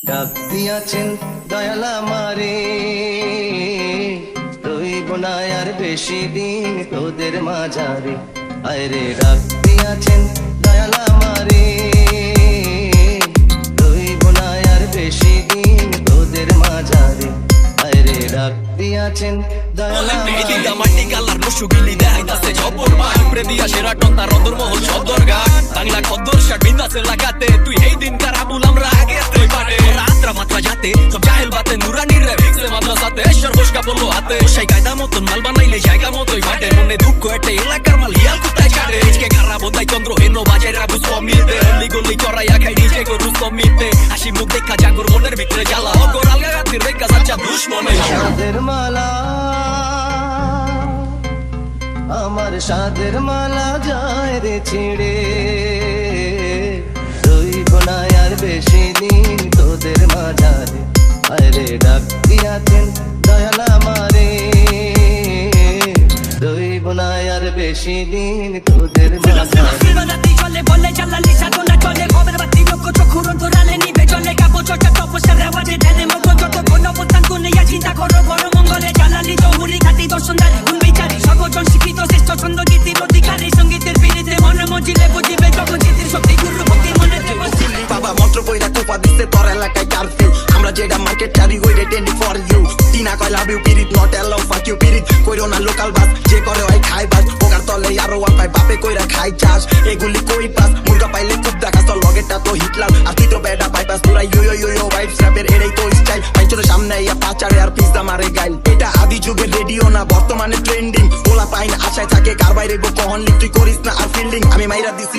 ডাক দিয়াছেন দয়াল আমারে, রইব না আর বেশি দিন তোদের মাঝারে। আয়রে ডাক দিয়াছেন দয়াল আমারে, রইব না আর বেশি দিন তোদের মাঝারে। আয়রে ডাক দিয়াছেন দয়াল আমারে। মাটি কালার নসুগিলি দেখাইতাছে জবর ভাই উপরে দিয়া সেরাটন তার অন্দরমহল সদর গান বাংলা খদ্দর শার্ট বিন্দাসে লাগাতে তুই এই দিন কার আবুল আমরা আগে তুই পারে রাত্রা মাত্রা যাতে সব জাহেল বাতে নুরানির রে ভিক্সে মাদ্রাসাতে সর্বস্কা বললো হাতে সেই কায়দা মতন মাল বানাইলে জায়গা মতোই ফাটে মনে দুঃখ একটা এলাকার মাল হিয়াল কোথায় ছাড়ে আজকে গারা বোধাই চন্দ্র হেন বাজায় রাবু সমিতে হলি গলি চড়াইয়া খাই নিজে গরু সমিতে হাসি মুখ দেখা জাগর মনের ভিতরে জ্বালা অগর আলগা রাতের রেখা যাচ্ছা দুশ্মনে সাদের মালা, আমার সাদের মালা যায় রে ছিঁড়ে, রইব না আর বেশি দিন তোদের মাঝারে। আরে ডাক দিয়াছেন দয়াল আমারে, রইব না আর বেশি দিন তোদের মাঝারে। চলে বলে জ্বালালি সাধনা চলে খবর বাতি লোক চক্ষুর অন্তরালে নিবে চলে কাপো চটা তপস্যার আওয়াজে ঢেলে মগ্ন যত কোন অবস্থান কোন ইয়া চিন্তা করো বড় মঙ্গলে জ্বালালি জহুরি খাতি দর্শনদার গুণ বিচারি সর্বজন শিক্ষিত শ্রেষ্ঠ ছন্দ গীতির অধিকারী সঙ্গীতের বিরুদ্ধে মনে মজিলে বুঝিবে যখন চিতির শক্তি গুরু ভক্তি মনে বাবা মন্ত্র কইরা কোপা দিতে তোর এলাকায় কারফিউ আমরা যেটা মার্কেট চারি ওই রেট ফর ইউ টিনা কয় লাভ ইউ পিরিত নট অ্যালাউ ফাক ইউ পিরিত কইরো না লোকাল বাস যে করে ওই খাই বাস পোকার তলে আরো ওয়ান পাই বাপে কইরা খাই চাষ এগুলি কই পাস মুরগা পাইলে খুব দেখাস তো লগেটা তো হিটলাম আর তুই তো বেটা বাইপাস পুরা ইউ ইউ ইউ ভাইবস র্যাপের এটাই তো স্টাইল পাইচোর সামনে ইয়া পাচারে আর পিজা মারে গাইল এটা আদি যুগের রেডিও না বর্তমানে ট্রেন্ডিং ওলা পাইন আশায় থাকে কার বাইরে গো কহন লিখ তুই করিস না আর ফিল্ডিং আমি মাইরা দিছি